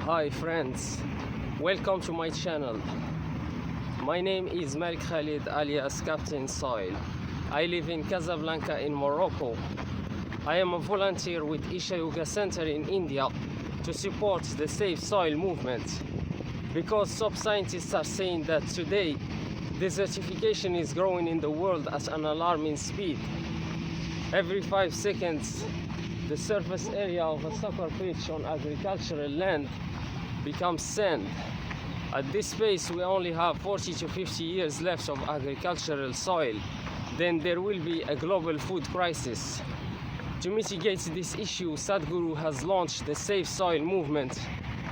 Hi friends, welcome to my channel. My name is Malik Khalid alias Captain Soil. I live in Casablanca in Morocco. I am a volunteer with Isha Yoga Center in India to support the Safe Soil movement, because some scientists are saying that today desertification is growing in the world at an alarming speed. Every 5 seconds the surface area of a soccer pitch on agricultural land becomes sand. At this pace we only have 40 to 50 years left of agricultural soil. Then there will be a global food crisis. To mitigate this issue, Sadhguru has launched the Safe Soil movement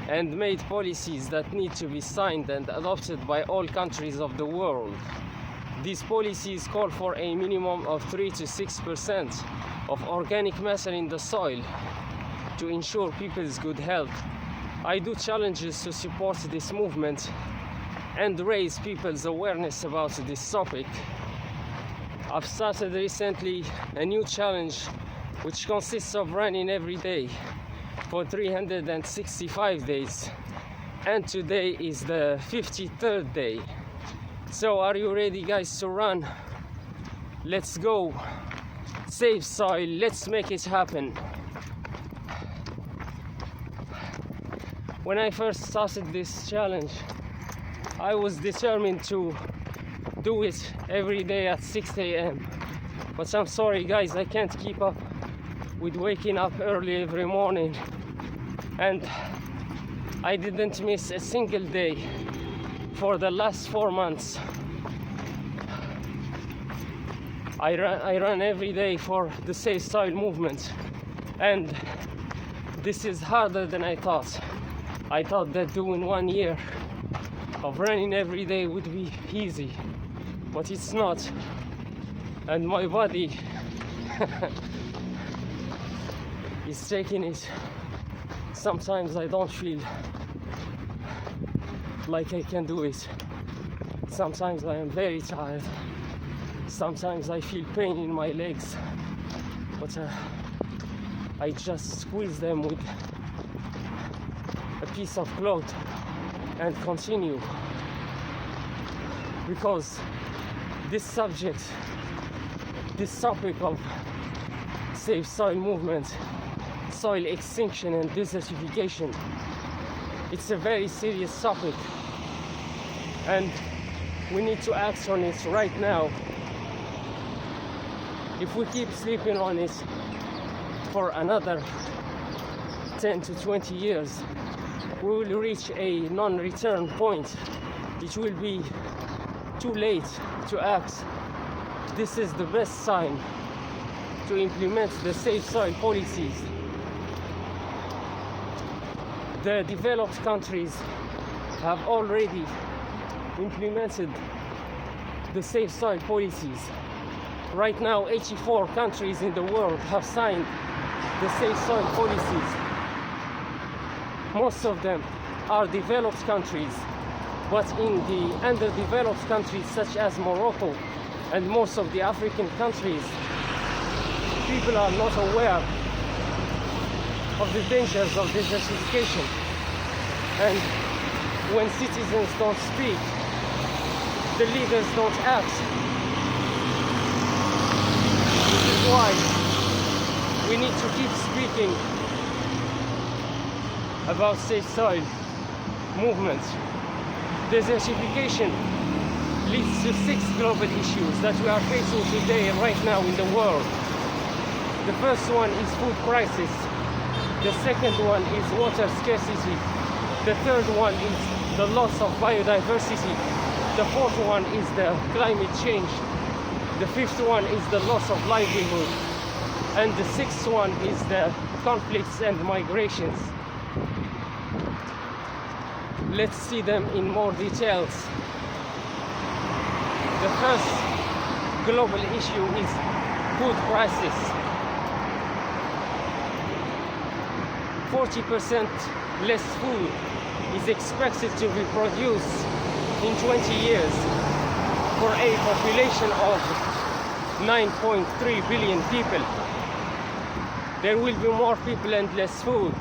and made policies that need to be signed and adopted by all countries of the world. These policies call for a minimum of 3 to 6% of organic matter in the soil to ensure people's good health. I do challenges to support this movement and raise people's awareness about this topic. I've started recently a new challenge which consists of running every day for 365 days, and today is the 53rd day. So are you ready guys to run? Let's go. Save soil, let's make it happen. When I first started this challenge, I was determined to do it every day at 6 a.m. But I'm sorry guys, I can't keep up with waking up early every morning, and I didn't miss a single day for the last 4 months. I run every day for the Safe Soil movement, and this is harder than I thought. I thought that doing 1 year of running every day would be easy, but it's not. And my body is taking it. Sometimes I don't feel like I can do it. Sometimes I am very tired. Sometimes I feel pain in my legs, but I just squeeze them with a piece of cloth and continue, because this topic of Safe Soil movement, soil extinction and desertification, it's a very serious topic, and we need to act on it right now. If we keep sleeping on it for another 10 to 20 years, we will reach a non-return point. It will be too late to act. This is the best time to implement the Safe Soil policies. The developed countries have already implemented the Safe Soil policies. Right now, 84 countries in the world have signed the Safe Soil policies. Most of them are developed countries, but in the underdeveloped countries such as Morocco and most of the African countries, people are not aware of the dangers of desertification. And when citizens don't speak, the leaders don't act. This is why we need to keep speaking about Safe Soil movement. Desertification leads to 6 global issues that we are facing today right now in the world. The first one is food crisis. The second one is water scarcity. The third one is the loss of biodiversity. The fourth one is the climate change. The fifth one is the loss of livelihood. And the sixth one is the conflicts and migrations. Let's see them in more details. The first global issue is food crisis. 40% less food is expected to be produced in 20 years for a population of 9.3 billion people. There will be more people and less food.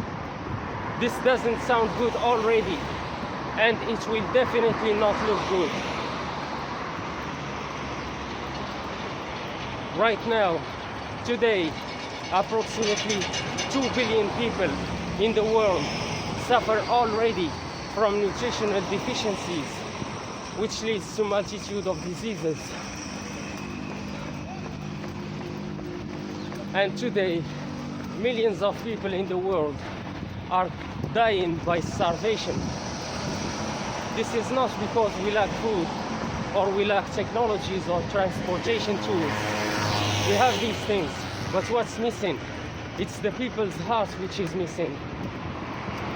This doesn't sound good already, and it will definitely not look good. Right now, today, approximately 2 billion people in the world suffer already from nutritional deficiencies, which leads to multitude of diseases. And today, millions of people in the world are dying by starvation. This is not because we lack food or we lack technologies or transportation tools. We have these things, but what's missing? It's the people's heart which is missing.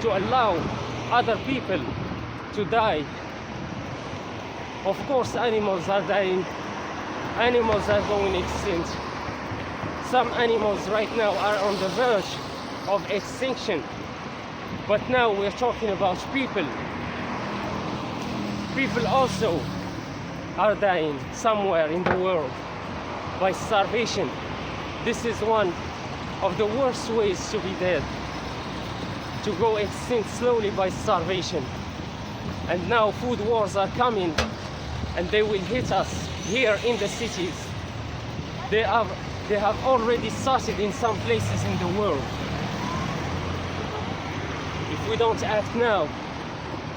To allow other people to die. Of course, animals are dying. Animals are going extinct. Some animals right now are on the verge of extinction. But now we're talking about people. People also are dying somewhere in the world by starvation. This is one of the worst ways to be dead. To go extinct slowly by starvation. And now food wars are coming, and they will hit us here in the cities. They have already started in some places in the world. If we don't act now,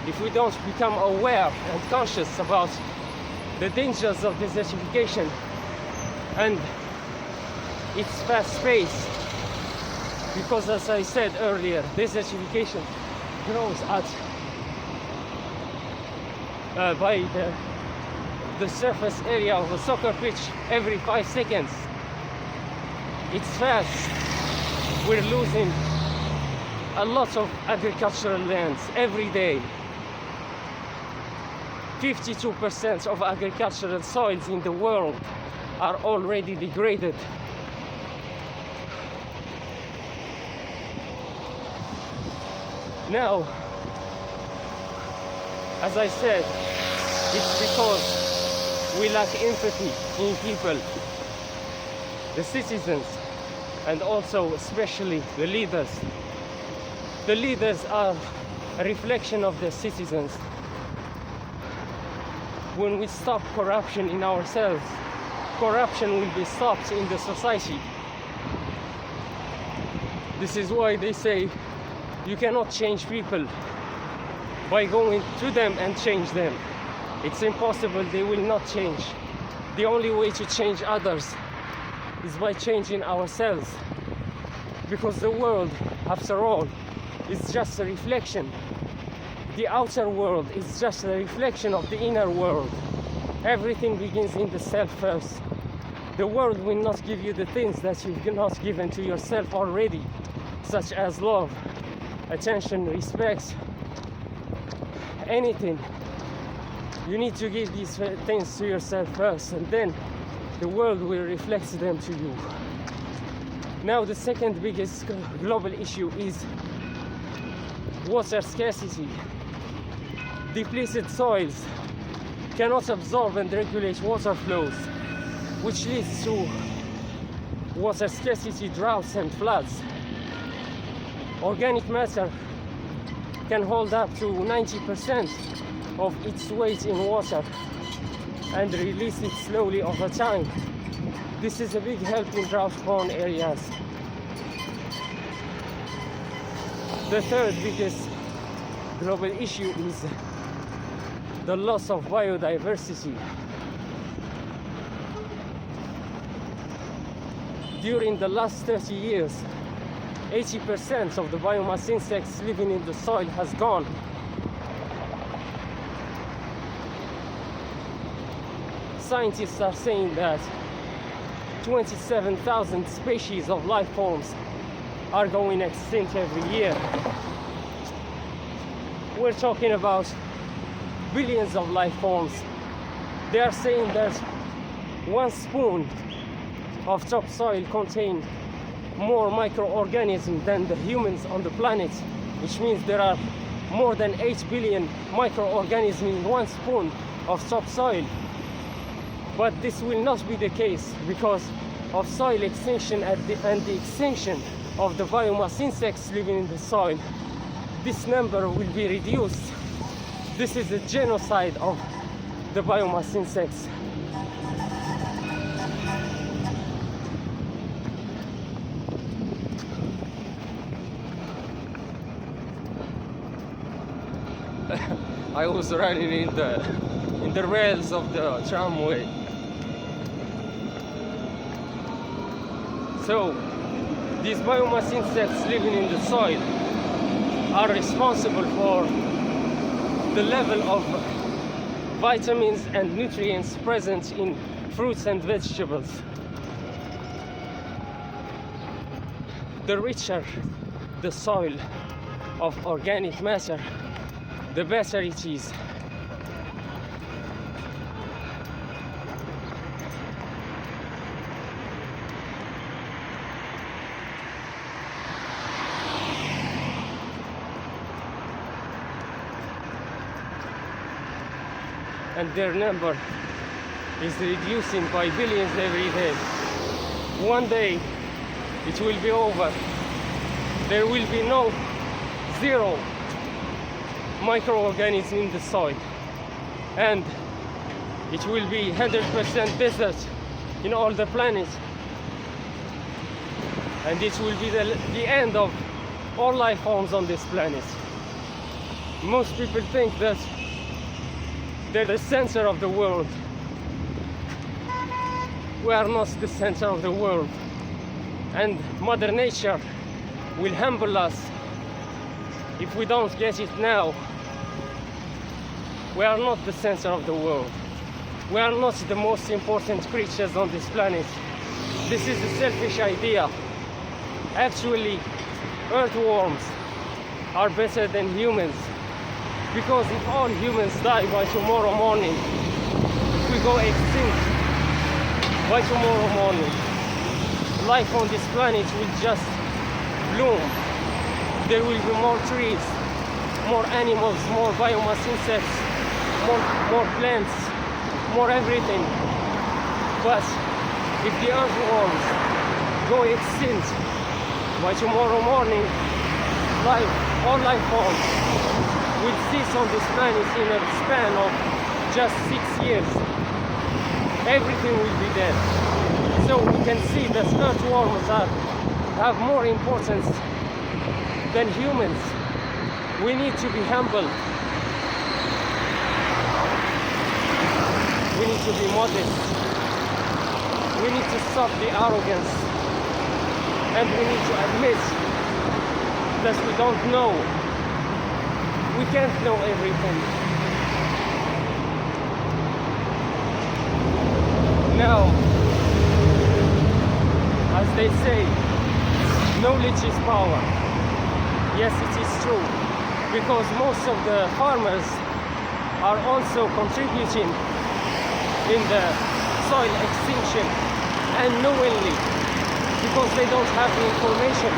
if we don't become aware and conscious about the dangers of desertification and its fast pace, because as I said earlier, desertification grows at by the surface area of a soccer pitch every 5 seconds. It's fast. We're losing a lot of agricultural lands every day. 52% of agricultural soils in the world are already degraded. Now, as I said, it's because we lack empathy in people, the citizens, and also especially the leaders. The leaders are a reflection of the citizens. When we stop corruption in ourselves, corruption will be stopped in the society. This is why they say you cannot change people by going to them and change them. It's impossible, they will not change. The only way to change others is by changing ourselves. Because the world, after all, is just a reflection. The outer world is just a reflection of the inner world. Everything begins in the self first. The world will not give you the things that you've not given to yourself already, such as love, attention, respect, anything. You need to give these things to yourself first, and then the world will reflect them to you. Now, the second biggest global issue is water scarcity. Depleted soils cannot absorb and regulate water flows, which leads to water scarcity, droughts, and floods. Organic matter can hold up to 90% of its weight in water and release it slowly over time. This is a big help in drought-prone areas. The third biggest global issue is the loss of biodiversity. During the last 30 years, 80% of the biomass insects living in the soil has gone. Scientists are saying that 27,000 species of life forms are going extinct every year. We're talking about billions of life forms. They are saying that 1 spoon of topsoil contains more microorganisms than the humans on the planet, which means there are more than 8 billion microorganisms in 1 spoon of topsoil. But this will not be the case because of soil extinction and the extinction of the biomass insects living in the soil. this number will be reduced. This is a genocide of the biomass insects. I was running in the rails of the tramway. So these biomass insects living in the soil are responsible for the level of vitamins and nutrients present in fruits and vegetables. The richer the soil of organic matter, the better it is. And their number is reducing by billions every day. One day it will be over. There will be zero microorganisms in the soil, and it will be 100% desert in all the planet, and it will be the end of all life forms on this planet. Most people think that they're the center of the world. We are not the center of the world, and Mother Nature will humble us if we don't get it now. We are not the center of the world. We are not the most important creatures on this planet. This is a selfish idea. Actually, earthworms are better than humans, because if all humans die by tomorrow morning, if we go extinct by tomorrow morning, life on this planet will just bloom. There will be more trees, more animals, more biomass insects, more plants, more everything. But if the earthworms go extinct by tomorrow morning, all life forms will cease on this planet in a span of just 6 years. Everything will be dead. So we can see that earthworms have more importance than humans. We need to be humble. We need to be modest. We need to stop the arrogance. And we need to admit that we don't know. We can't know everything. Now, as they say, knowledge is power. Yes, it is true, because most of the farmers are also contributing in the soil extinction unknowingly, because they don't have the information.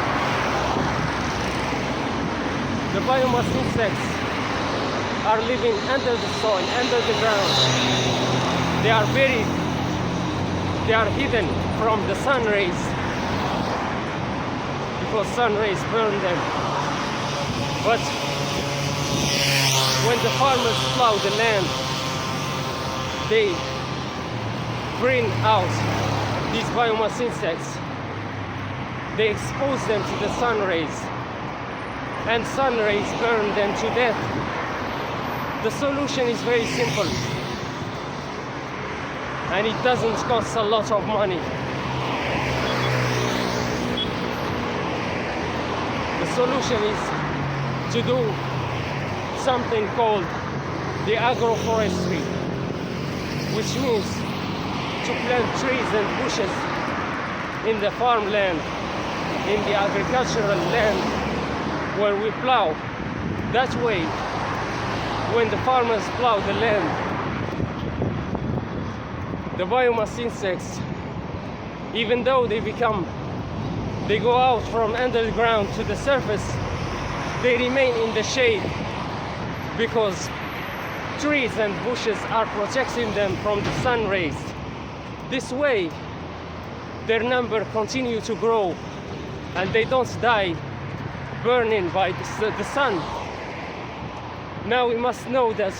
The biomass insects are living under the soil, under the ground. They are buried. They are hidden from the sun rays, because sun rays burn them. But when the farmers plow the land, they bring out these biomass insects. They expose them to the sun rays, and sun rays burn them to death. The solution is very simple, and it doesn't cost a lot of money. The solution is to do something called the agroforestry, which means to plant trees and bushes in the farmland, in the agricultural land where we plow. That way, when the farmers plow the land, the biomass insects, even though they go out from underground to the surface, they remain in the shade, because trees and bushes are protecting them from the sun rays. This way, their number continue to grow, and they don't die burning by the sun. Now we must know that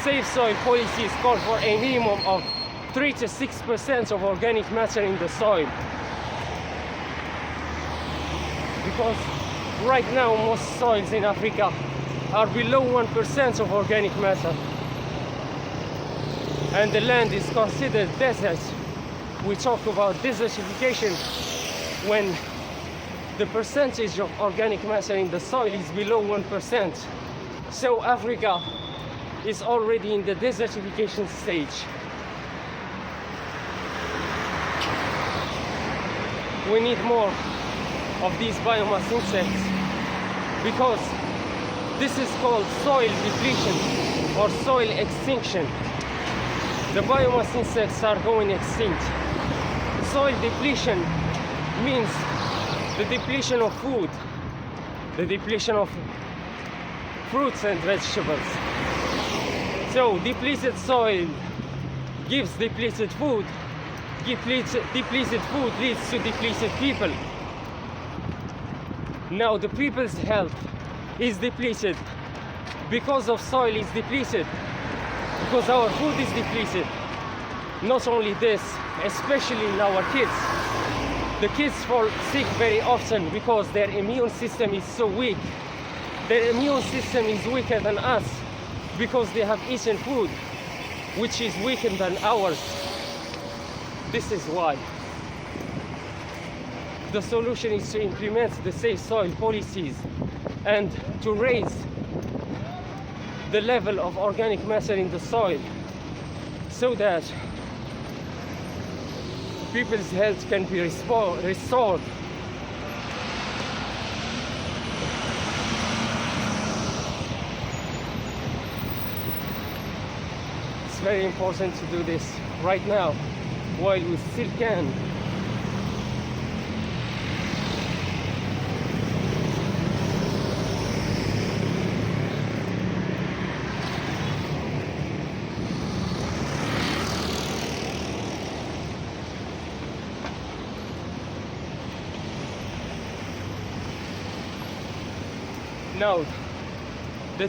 safe soil policies call for a minimum of 3 to 6% of organic matter in the soil. Because right now most soils in Africa are below 1% of organic matter. And the land is considered desert. We talk about desertification when the percentage of organic matter in the soil is below 1%. So Africa is already in the desertification stage. We need more of these biomass insects because this is called soil depletion or soil extinction. The biomass insects are going extinct. Soil depletion means the depletion of food, the depletion of fruits and vegetables. So depleted soil gives depleted food. Depleted food leads to depleted people. Now the people's health is depleted because of soil is depleted, because our food is depleted. Not only this, especially in our kids. The kids fall sick very often because their immune system is so weak. Their immune system is weaker than us because they have eaten food which is weaker than ours. This is why. The solution is to implement the safe soil policies and to raise the level of organic matter in the soil so that people's health can be restored. It's very important to do this right now while we still can. Now, the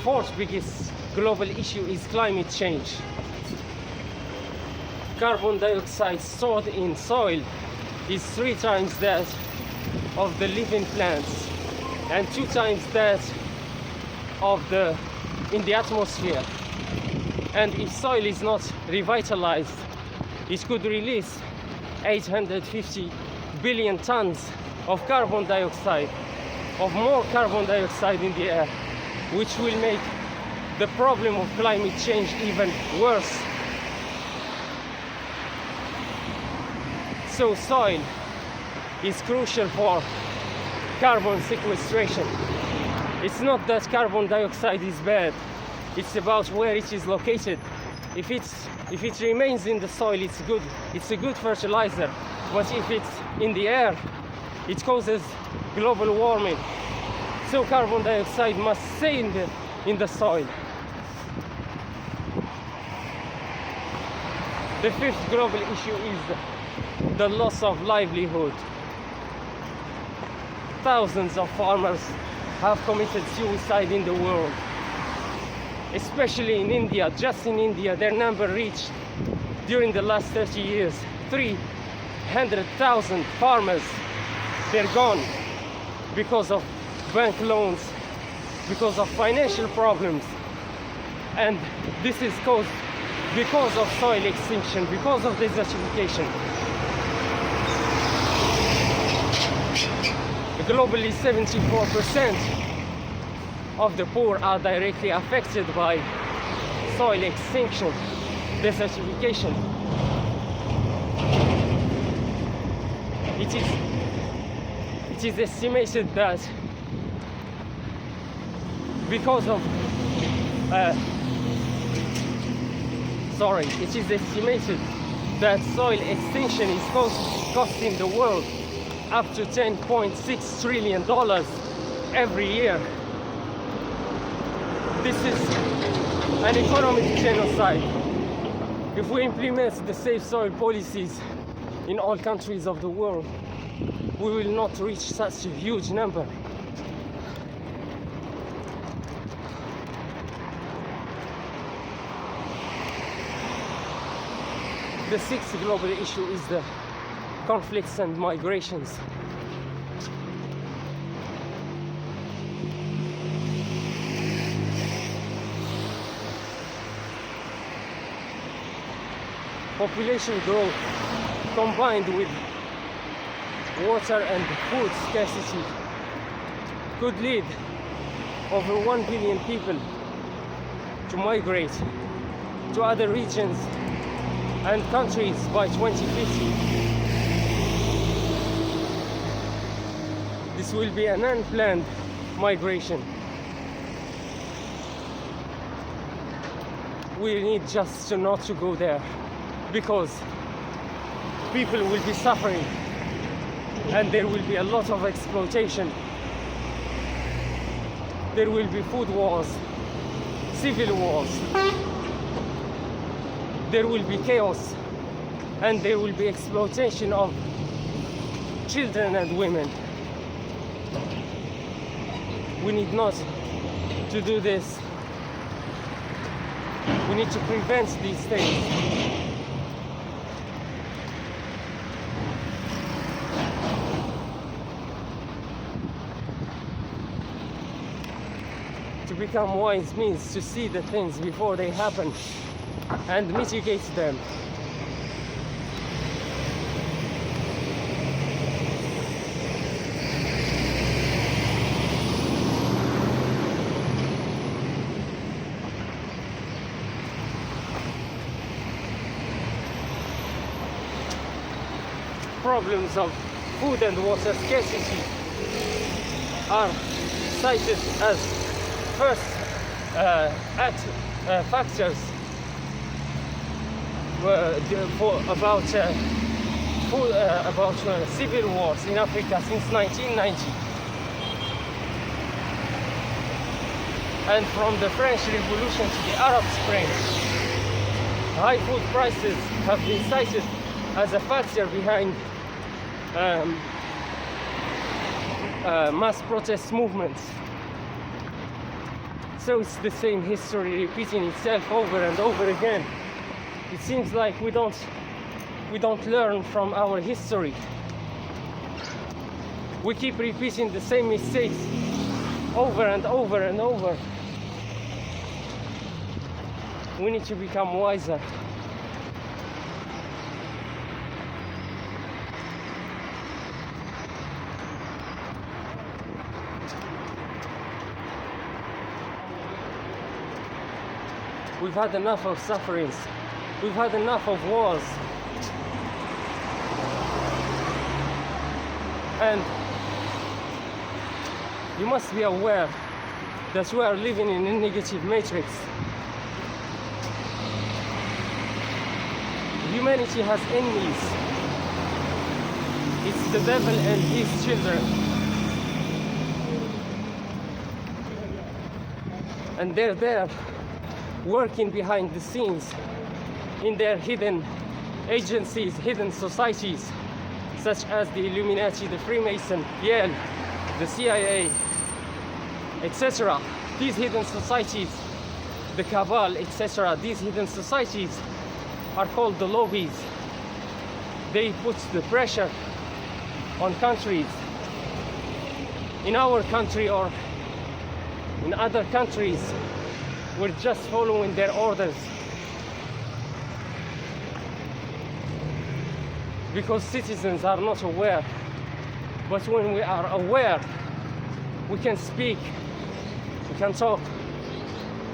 fourth biggest global issue is climate change. Carbon dioxide stored in soil is 3 times that of the living plants and 2 times that of in the atmosphere. And if soil is not revitalized, it could release 850 billion tons of carbon dioxide, of more carbon dioxide in the air, which will make the problem of climate change even worse. So soil is crucial for carbon sequestration. It's not that carbon dioxide is bad, it's about where it is located. If it remains in the soil, it's good. It's a good fertilizer. But if it's in the air, it causes global warming. So carbon dioxide must stay in the soil. The fifth global issue is the loss of livelihood. Thousands of farmers have committed suicide in the world, especially in India. Just in India, their number reached, during the last 30 years, 300,000 farmers. They're gone because of bank loans, because of financial problems. And this is caused because of soil extinction, because of desertification. Globally, 74% of the poor are directly affected by soil extinction, desertification. It is estimated that because of it is estimated that soil extinction is costing the world up to $10.6 trillion every year. This is an economic genocide. If we implement the safe soil policies in all countries of the world, we will not reach such a huge number. The sixth global issue is the conflicts and migrations. Population growth combined with water and food scarcity could lead over 1 billion people to migrate to other regions and countries by 2050. This will be an unplanned migration. We need just not to go there, because people will be suffering and there will be a lot of exploitation. There will be food wars, civil wars. There will be chaos and there will be exploitation of children and women. We need not to do this. We need to prevent these things. To become wise means to see the things before they happen and mitigate them. Problems of food and water scarcity are cited as first factors about civil wars in Africa since 1990. And from the French Revolution to the Arab Spring, high food prices have been cited as a factor behind mass protest movements. So it's the same history repeating itself over and over again. It seems like we don't learn from our history. We keep repeating the same mistakes over and over and over. We need to become wiser. We've had enough of sufferings. We've had enough of wars. And you must be aware that we are living in a negative matrix. Humanity has enemies. It's the devil and his children. And they're there working behind the scenes in their hidden agencies, hidden societies, such as the Illuminati, the Freemason, Yale, the CIA, etc. These hidden societies, the Cabal, etc. These hidden societies are called the lobbies. They put the pressure on countries. In our country or in other countries, we're just following their orders. Because citizens are not aware. But when we are aware, we can speak, we can talk.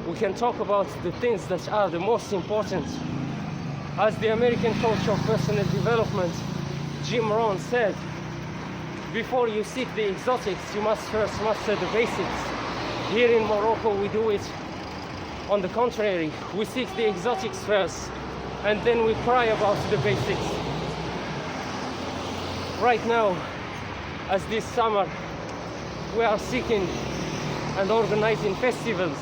We can talk about the things that are the most important. As the American coach of personal development, Jim Rohn, said, before you seek the exotics, you must first master the basics. Here in Morocco, we do it on the contrary. We seek the exotics first, and then we cry about the basics. Right now, as this summer, we are seeking and organizing festivals,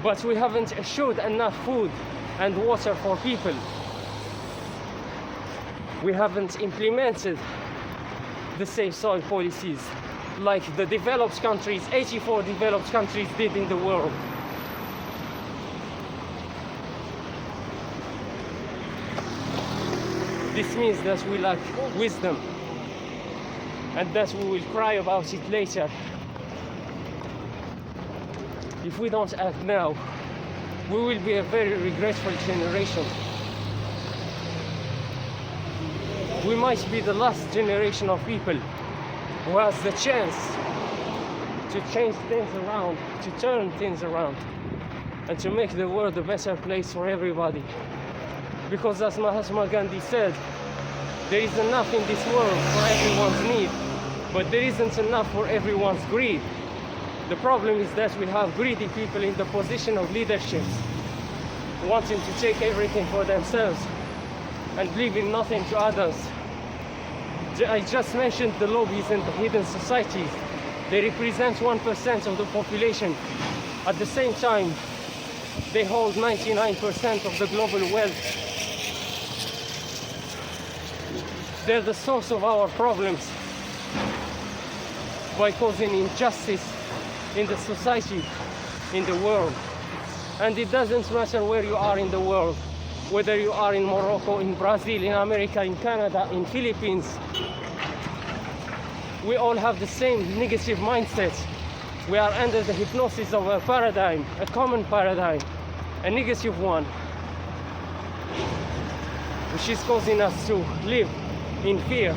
but we haven't assured enough food and water for people. We haven't implemented the safe soil policies like the developed countries, 84 developed countries did in the world. This means that we lack wisdom and that we will cry about it later. If we don't act now, we will be a very regretful generation. We might be the last generation of people who has the chance to change things around, to turn things around, and to make the world a better place for everybody. Because as Mahatma Gandhi said, there is enough in this world for everyone's need, but there isn't enough for everyone's greed. The problem is that we have greedy people in the position of leadership, wanting to take everything for themselves and leaving nothing to others. I just mentioned the lobbies and the hidden societies. They represent 1% of the population. At the same time, they hold 99% of the global wealth. They're the source of our problems by causing injustice in the society, in the world. And it doesn't matter where you are in the world, whether you are in Morocco, in Brazil, in America, in Canada, in Philippines. We all have the same negative mindset. We are under the hypnosis of a paradigm, a common paradigm, a negative one, which is causing us to live in fear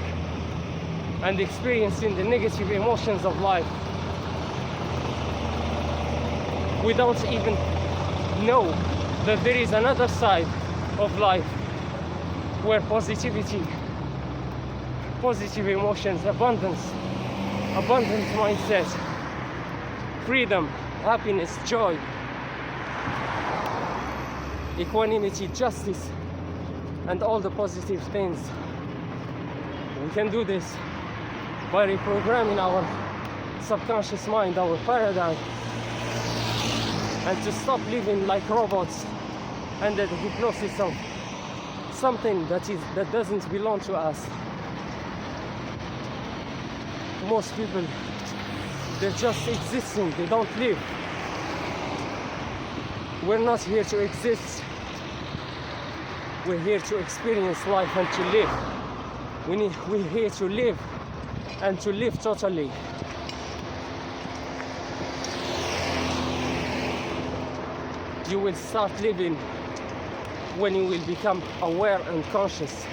and experiencing the negative emotions of life. We don't even know that there is another side of life where positivity, positive emotions, abundant mindset, freedom, happiness, joy, equanimity, justice, and all the positive things. We can do this by reprogramming our subconscious mind, our paradigm, and to stop living like robots under the hypnosis of something that doesn't belong to us. Most people, they're just existing, they don't live. We're not here to exist. We're here to experience life and to live. We're here to live and to live totally. You will start living when you will become aware and conscious,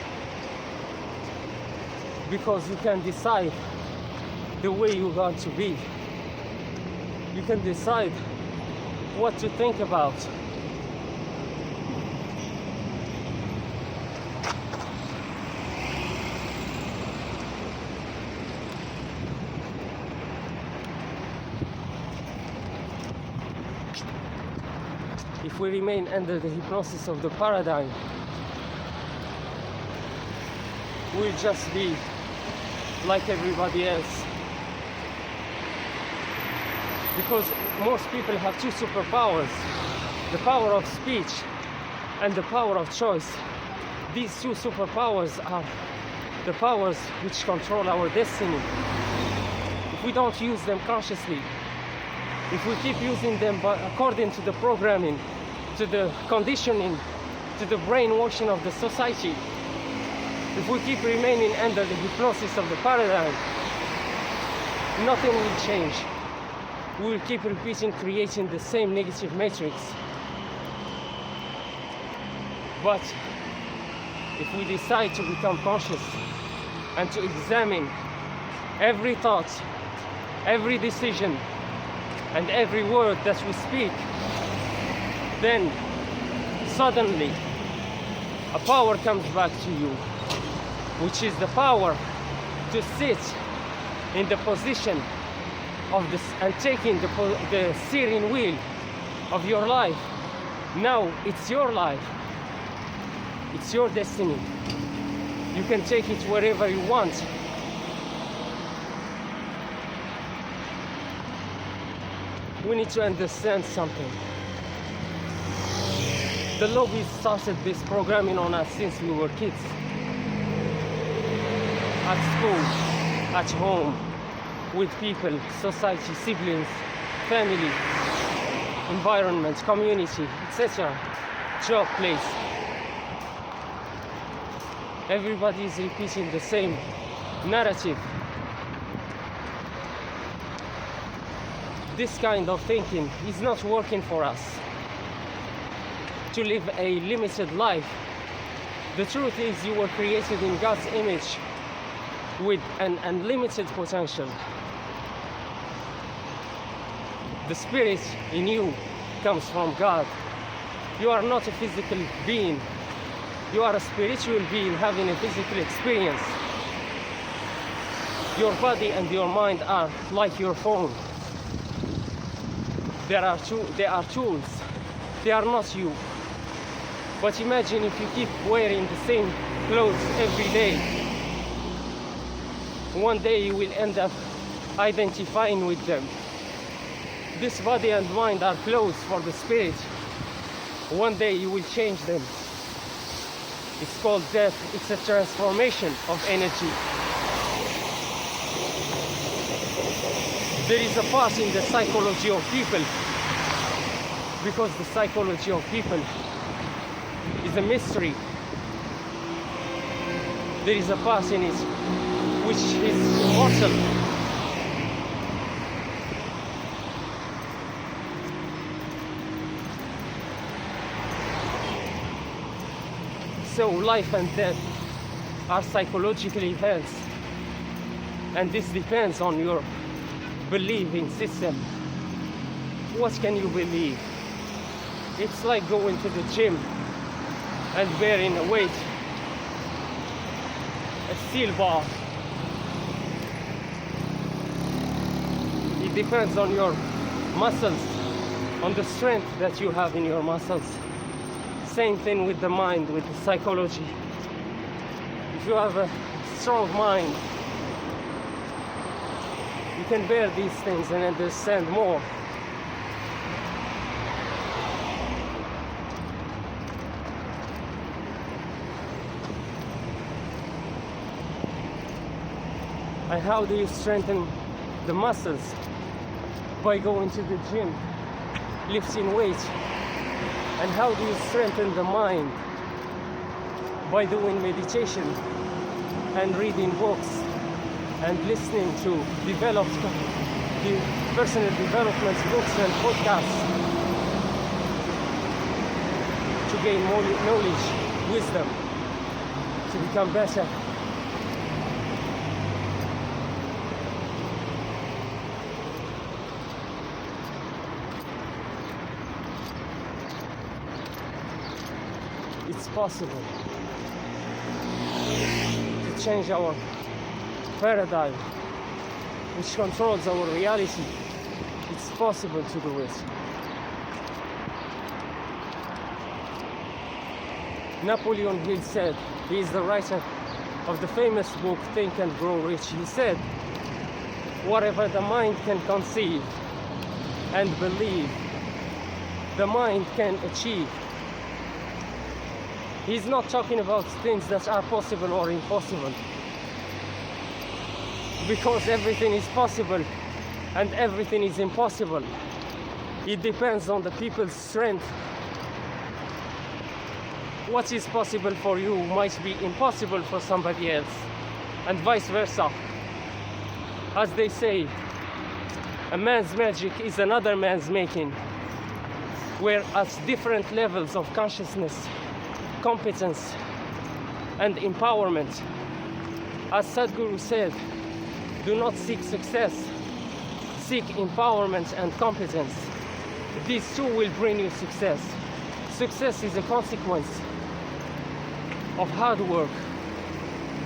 because you can decide the way you want to be. You can decide what to think about. If we remain under the hypnosis of the paradigm, we'll just be like everybody else. Because most people have two superpowers, the power of speech and the power of choice. These two superpowers are the powers which control our destiny. If we don't use them consciously, if we keep using them according to the programming, to the conditioning, to the brainwashing of the society, if we keep remaining under the hypnosis of the paradigm, nothing will change. We will keep repeating, creating the same negative matrix. But if we decide to become conscious and to examine every thought, every decision, and every word that we speak, then suddenly a power comes back to you, which is the power to sit in the position of this and taking the steering wheel of your life. Now it's your life, it's your destiny. You can take it wherever you want. We need to understand something. The lobbies started this programming on us since we were kids. At school, at home, with people, society, siblings, family, environment, community, etc. Job place. Everybody is repeating the same narrative. This kind of thinking is not working for us. To live a limited life, the truth is you were created in God's image with an unlimited potential. The spirit in you comes from God. You are not a physical being. You are a spiritual being having a physical experience. Your body and your mind are like your phone. They are tools. They are not you. But imagine if you keep wearing the same clothes every day. One day you will end up identifying with them. This body and mind are clothes for the spirit. One day you will change them. It's called death. It's a transformation of energy. There is a part in the psychology of people, because the psychology of people is a mystery. There is a part in it which is immortal. So life and death are psychologically held, and this depends on your believing system. What can you believe? It's like going to the gym and bearing a weight, a steel bar. It depends on your muscles, on the strength that you have in your muscles. Same thing with the mind, with the psychology. If you have a strong mind, you can bear these things and understand more. And how do you strengthen the muscles? By going to the gym, lifting weights. And how do you strengthen the mind? By doing meditation and reading books and listening to personal development books and podcasts to gain more knowledge, wisdom, to become better. It's possible to change our paradigm, which controls our reality. It's possible to do it. Napoleon Hill said, he is the writer of the famous book Think and Grow Rich. He said, whatever the mind can conceive and believe, the mind can achieve. He's not talking about things that are possible or impossible, because everything is possible and everything is impossible. It depends on the people's strength. What is possible for you might be impossible for somebody else, and vice versa. As they say, a man's magic is another man's making. We're at different levels of consciousness, competence, and empowerment. As Sadhguru said, do not seek success, seek empowerment and competence. These two will bring you success. Success is a consequence of hard work.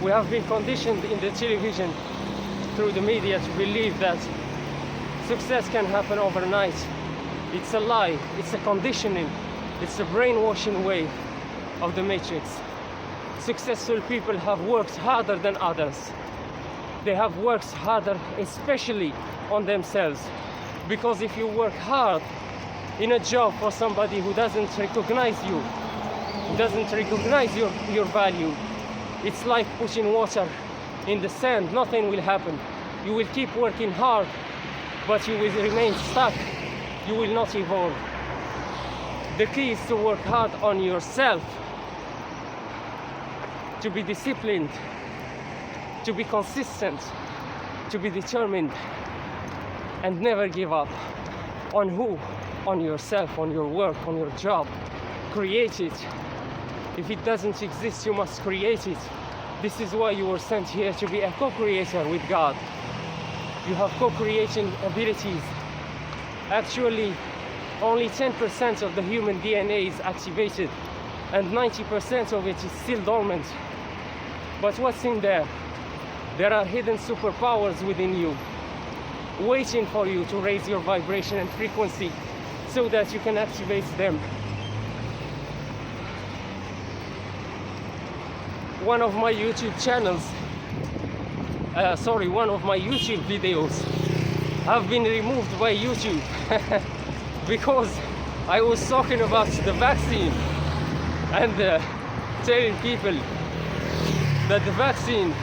We have been conditioned in the television, through the media, to believe that success can happen overnight. It's a lie, it's a conditioning, it's a brainwashing way of the matrix. Successful people have worked harder than others. They have worked harder, especially on themselves. Because if you work hard in a job for somebody who doesn't recognize you, who doesn't recognize your value, it's like putting water in the sand, nothing will happen. You will keep working hard, but you will remain stuck. You will not evolve. The key is to work hard on yourself, to be disciplined, to be consistent, to be determined, and never give up. On who? On yourself, on your work, on your job. Create it. If it doesn't exist, you must create it. This is why you were sent here, to be a co-creator with God. You have co-creation abilities. Actually, only 10% of the human DNA is activated, and 90% of it is still dormant. But what's in there? There are hidden superpowers within you, waiting for you to raise your vibration and frequency so that you can activate them. One of my YouTube videos have been removed by YouTube because I was talking about the vaccine and telling people that the vaccine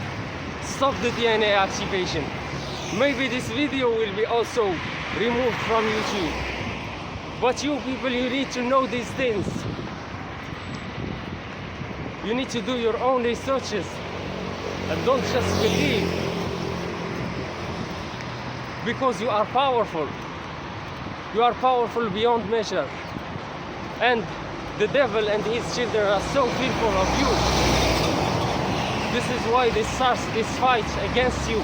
stopped the DNA activation. Maybe this video will be also removed from YouTube. But you people, you need to know these things. You need to do your own researches and don't just believe, because you are powerful. You are powerful beyond measure, and the devil and his children are so fearful of you. This is why they start this fight against you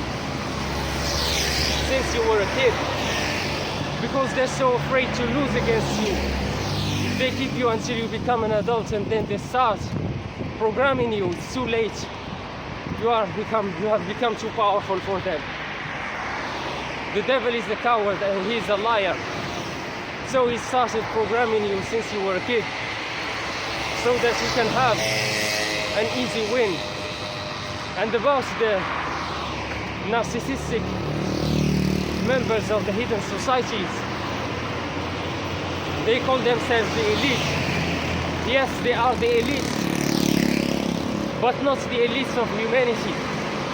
since you were a kid, because they're so afraid to lose against you. They keep you until you become an adult, and then they start programming you. It's too late. You have become too powerful for them. The devil is a coward and he's a liar. So he started programming you since you were a kid, so that you can have an easy win. And about the narcissistic members of the hidden societies, they call themselves the elite. Yes, they are the elite, but not the elites of humanity.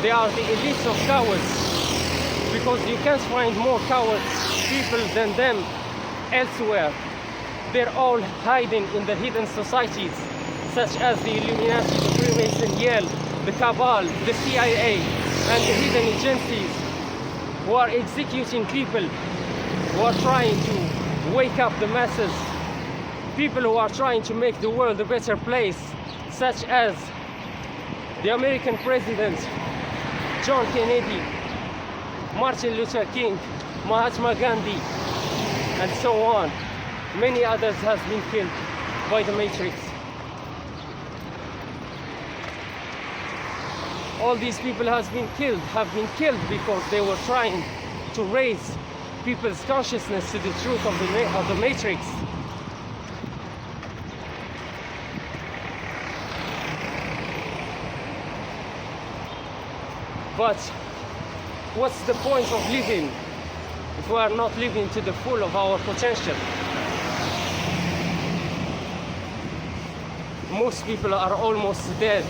They are the elites of cowards, because you can't find more coward people than them elsewhere. They're all hiding in the hidden societies, such as the Illuminati, the Freemason, Yale, the Cabal, the CIA, and the hidden agencies who are executing people, who are trying to wake up the masses, people who are trying to make the world a better place, such as the American president, John Kennedy, Martin Luther King, Mahatma Gandhi, and so on. Many others have been killed by the Matrix. All these people have been killed because they were trying to raise people's consciousness to the truth of the Matrix. But what's the point of living if we are not living to the full of our potential? Most people are almost dead.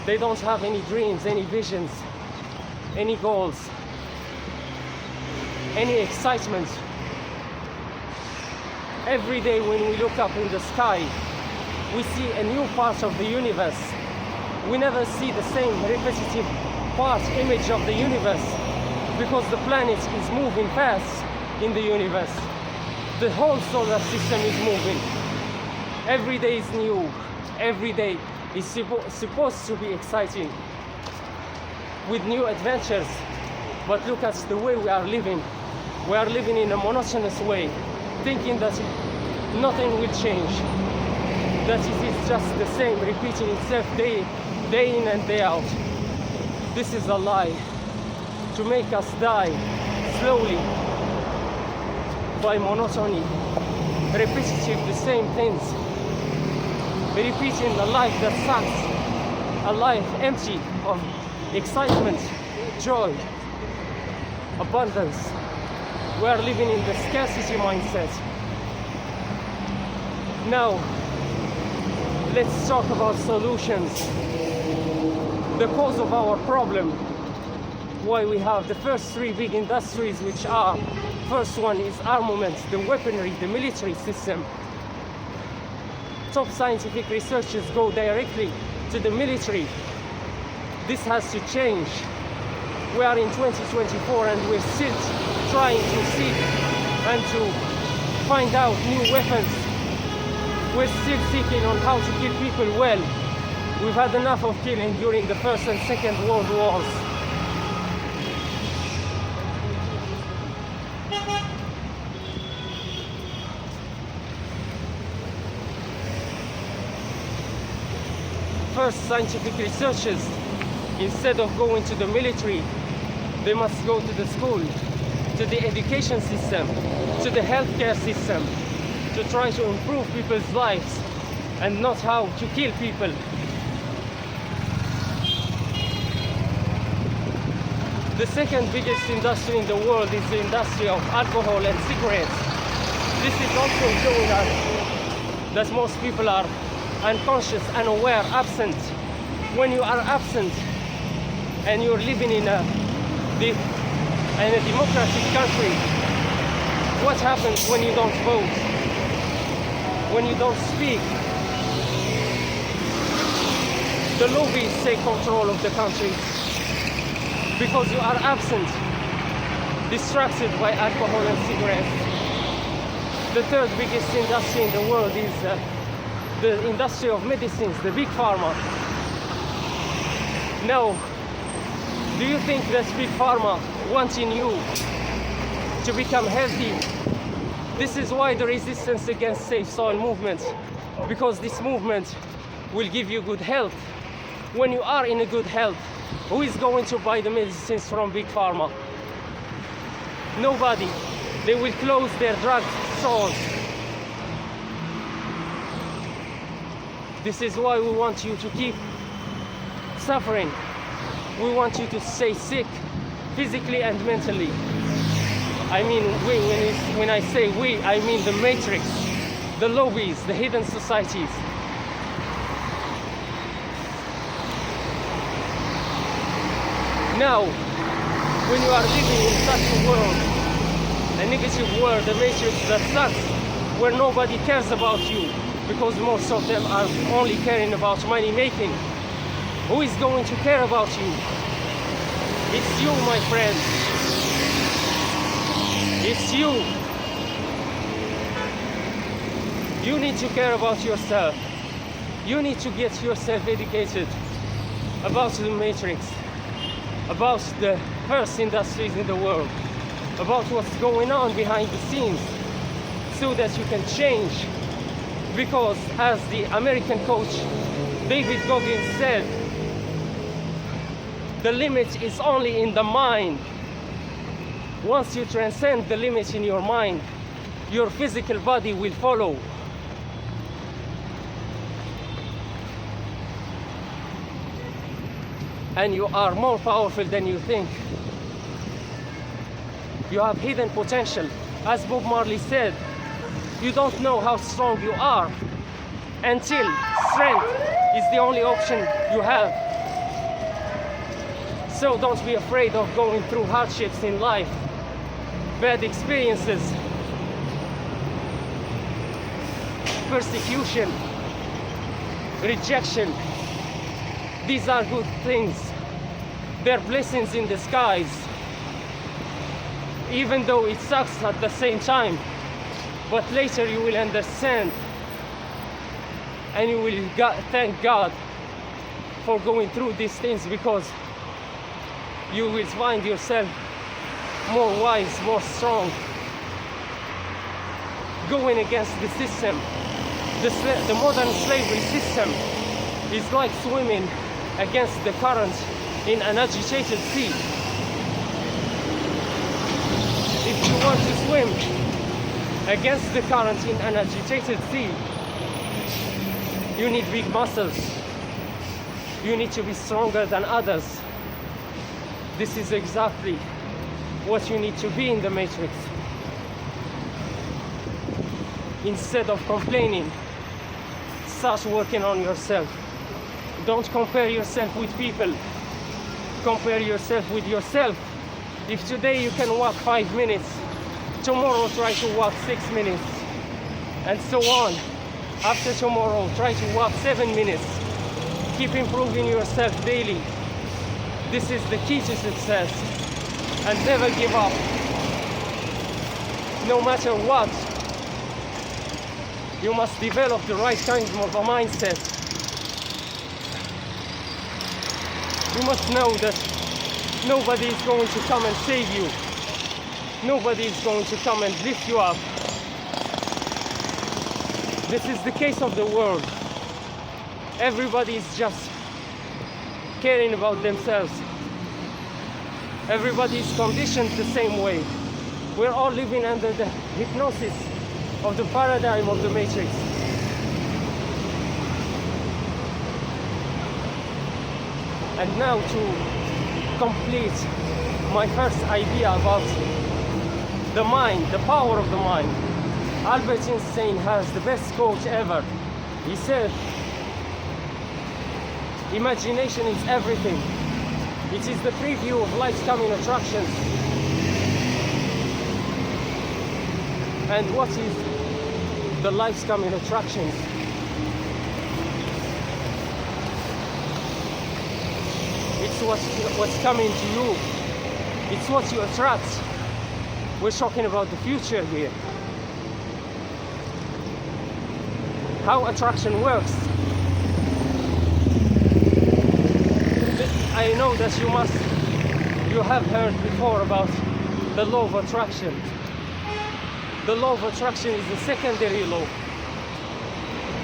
They don't have any dreams, any visions, any goals, any excitement. Every day when we look up in the sky, we see a new part of the universe. We never see the same repetitive image of the universe, because the planet is moving fast in the universe. The whole solar system is moving. Every day is new. Every day is supposed to be exciting with new adventures. But look at the way we are living. We are living in a monotonous way, thinking that nothing will change, that it is just the same, repeating itself day in and day out. This is a lie to make us die slowly by monotony, repetitive the same things, repeating a life that sucks, a life empty of excitement, joy, abundance. We are living in the scarcity mindset. Now, let's talk about solutions. the cause of our problem, why we have the first three big industries, which are, first one is armament, the weaponry, the military system. Top scientific researchers go directly to the military. This has to change. We are in 2024 and we're still trying to seek and to find out new weapons. We're still seeking on how to kill people well. We've had enough of killing during the First and Second World Wars. First, scientific researchers, instead of going to the military, they must go to the school, to the education system, to the healthcare system, to try to improve people's lives and not how to kill people. The second biggest industry in the world is the industry of alcohol and cigarettes. This is also showing us that most people are unconscious, unaware, absent. When you are absent and you're living in a democratic country, what happens when you don't vote? When you don't speak? The lobbies take control of the country because you are absent, distracted by alcohol and cigarettes. The third biggest industry in the world is the industry of medicines, the big pharma. Now, do you think that big pharma wanting you to become healthy? This is why the resistance against safe soil movement, because this movement will give you good health. When you are in a good health, who is going to buy the medicines from big pharma? Nobody. They will close their drug stores. This is why we want you to keep suffering. We want you to stay sick, physically and mentally. I mean, when I say we, I mean the matrix, the lobbies, the hidden societies. Now, when you are living in such a world, a negative world, a matrix that sucks, where nobody cares about you, because most of them are only caring about money making, who is going to care about you? It's you, my friend. It's you. You need to care about yourself. You need to get yourself educated about the matrix, about the first industries in the world, about what's going on behind the scenes, so that you can change. Because as the American coach David Goggins said, the limit is only in the mind. Once you transcend the limit in your mind, your physical body will follow. And you are more powerful than you think. You have hidden potential. As Bob Marley said, you don't know how strong you are until strength is the only option you have. So don't be afraid of going through hardships in life, bad experiences, persecution, rejection. These are good things. They're blessings in disguise. Even though it sucks at the same time, but later you will understand and you will thank God for going through these things, because you will find yourself more wise, more strong, going against the system. The modern slavery system is like swimming against the current in an agitated sea. If you want to swim against the current in an agitated sea, you need big muscles. You need to be stronger than others. This is exactly what you need to be in the matrix. Instead of complaining, start working on yourself. Don't compare yourself with people. compare yourself with yourself. If today you can walk 5 minutes, tomorrow try to walk 6 minutes, and so on. After tomorrow, try to walk 7 minutes. Keep improving yourself daily. This is the key to success. And never give up. No matter what, you must develop the right kind of a mindset. You must know that nobody is going to come and save you. Nobody is going to come and lift you up. This is the case of the world. Everybody is just caring about themselves. Everybody is conditioned the same way. We're all living under the hypnosis of the paradigm of the matrix. And now to complete my first idea about the mind, the power of the mind. Albert Einstein has the best quote ever. He said, "Imagination is everything. It is the preview of life's coming attractions." And what is the life's coming attractions? It's what's coming to you. It's what you attract. We're talking about the future here. How attraction works. I know that you have heard before about the law of attraction. The law of attraction is the secondary law.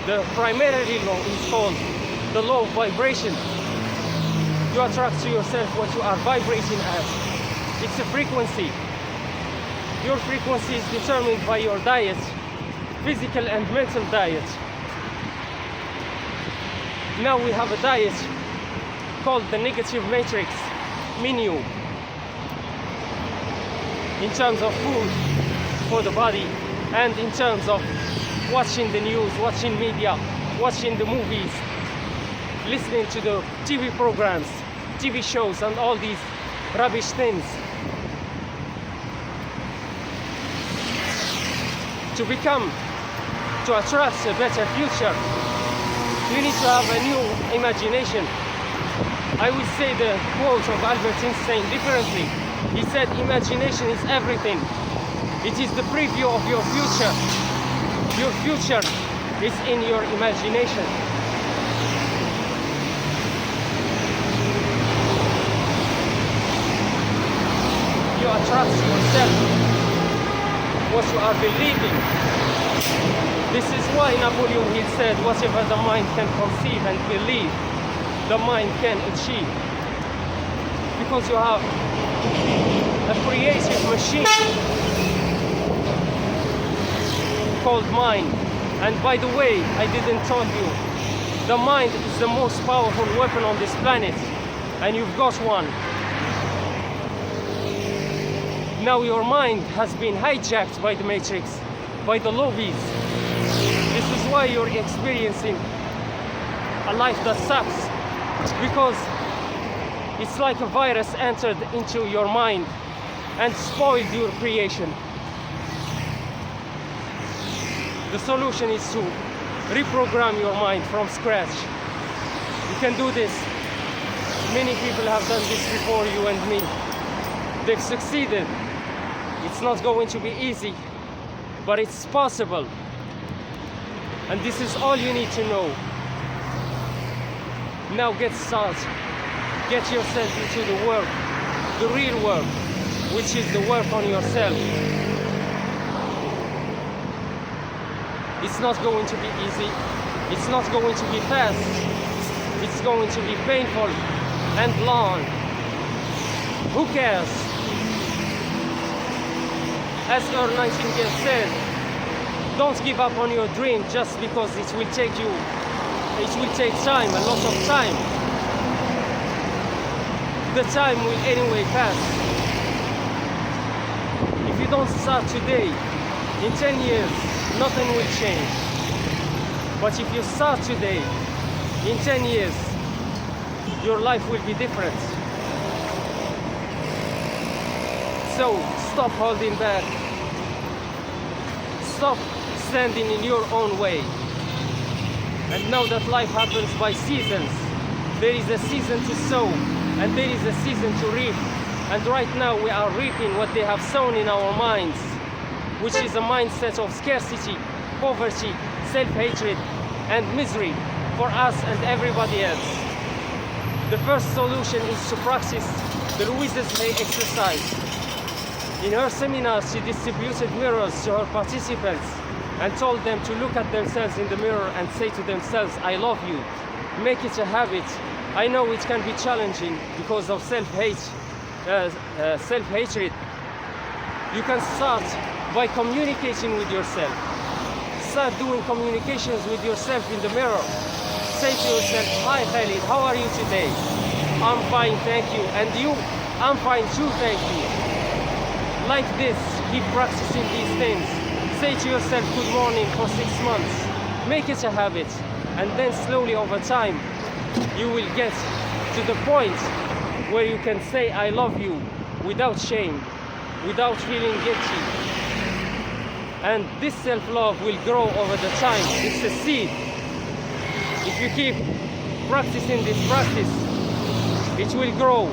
The primary law is called the law of vibration. You attract to yourself what you are vibrating at. It's a frequency. Your frequency is determined by your diet, physical and mental diet. Now we have a diet called the negative matrix menu in terms of food for the body, and in terms of watching the news, watching media, watching the movies, listening to the TV programs, TV shows, and all these rubbish things. To attract a better future, you need to have a new imagination. I would say the quote of Albert Einstein differently. He said, "Imagination is everything. It is the preview of your future. Your future is in your imagination." You attract to yourself what you are believing. This is why Napoleon Hill said, "Whatever the mind can conceive and believe, the mind can achieve." Because you have a creative machine called mind. And by the way, I didn't tell you, the mind is the most powerful weapon on this planet, and you've got one. Now your mind has been hijacked by the matrix, by the lobbies. This is why you're experiencing a life that sucks, because it's like a virus entered into your mind and spoiled your creation. The solution is to reprogram your mind from scratch. You can do this. Many people have done this before you and me. They've succeeded. It's not going to be easy, but it's possible. And this is all you need to know. Now get started. Get yourself into the work, the real work, which is the work on yourself. It's not going to be easy. It's not going to be fast. It's going to be painful and long. Who cares? As Earl Nightingale said, don't give up on your dream just because it will take time, a lot of time. The time will anyway pass. If you don't start today, in 10 years, nothing will change. But if you start today, in 10 years, your life will be different. So stop holding back. Stop standing in your own way. And know that life happens by seasons. There is a season to sow, and there is a season to reap. And right now we are reaping what they have sown in our minds, which is a mindset of scarcity, poverty, self-hatred, and misery for us and everybody else. The first solution is to practice the Louise's Hay exercise. In her seminar, she distributed mirrors to her participants and told them to look at themselves in the mirror and say to themselves, I love you. Make it a habit. I know it can be challenging because of self-hatred. You can start by communicating with yourself. Start doing communications with yourself in the mirror. Say to yourself, hi Khalid, how are you today? I'm fine, thank you. And you? I'm fine too, thank you. Like this, keep practicing these things. Say to yourself good morning for 6 months. Make it a habit. And then slowly over time, you will get to the point where you can say I love you without shame, without feeling guilty. And this self-love will grow over the time. It's a seed. If you keep practicing this practice, it will grow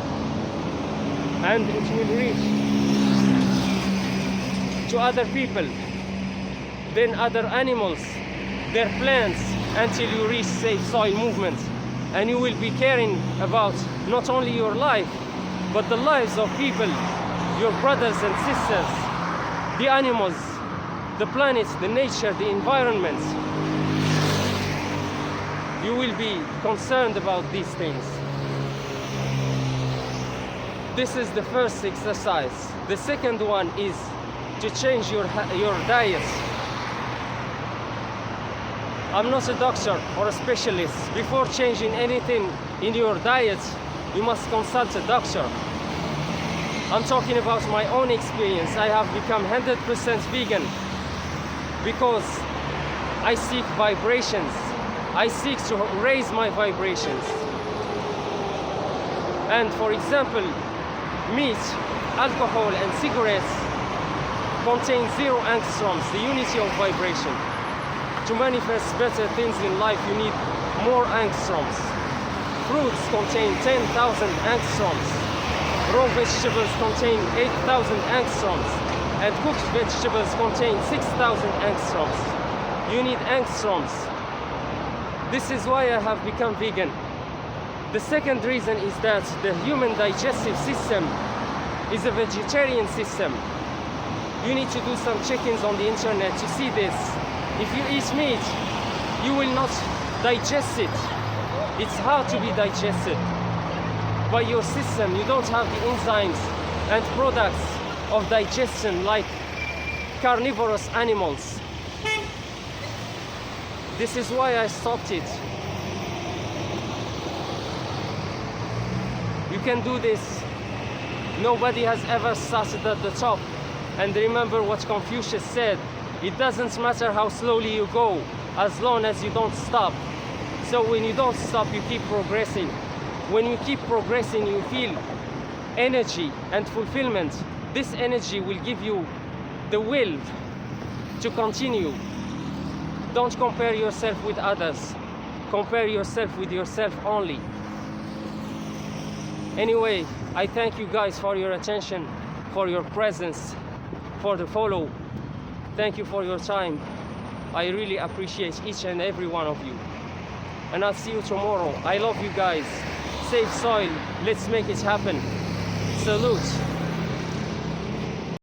and it will reach to other people, then other animals, their plants, until you reach safe soil movement. And you will be caring about not only your life, but the lives of people, your brothers and sisters, the animals, the planet, the nature, the environment. You will be concerned about these things. This is the first exercise. The second one is to change your diet. I'm not a doctor or a specialist. Before changing anything in your diet, you must consult a doctor. I'm talking about my own experience. I have become 100% vegan because I seek vibrations. I seek to raise my vibrations. And for example, meat, alcohol and cigarettes contain 0 angstroms, the unity of vibration. To manifest better things in life, you need more angstroms. Fruits contain 10,000 angstroms. Raw vegetables contain 8,000 angstroms. And cooked vegetables contain 6,000 angstroms. You need angstroms. This is why I have become vegan. The second reason is that the human digestive system is a vegetarian system. You need to do some check-ins on the internet to see this. If you eat meat, you will not digest it. It's hard to be digested by your system. You don't have the enzymes and products of digestion like carnivorous animals. This is why I stopped it. You can do this. Nobody has ever started at the top. And remember what Confucius said, it doesn't matter how slowly you go, as long as you don't stop. So when you don't stop, you keep progressing. When you keep progressing, you feel energy and fulfillment. This energy will give you the will to continue. Don't compare yourself with others. Compare yourself with yourself only. Anyway, I thank you guys for your attention, for your presence, for the follow. Thank you for your time. I really appreciate each and every one of you. And I'll see you tomorrow. I love you guys. Save soil. Let's make it happen. Salute.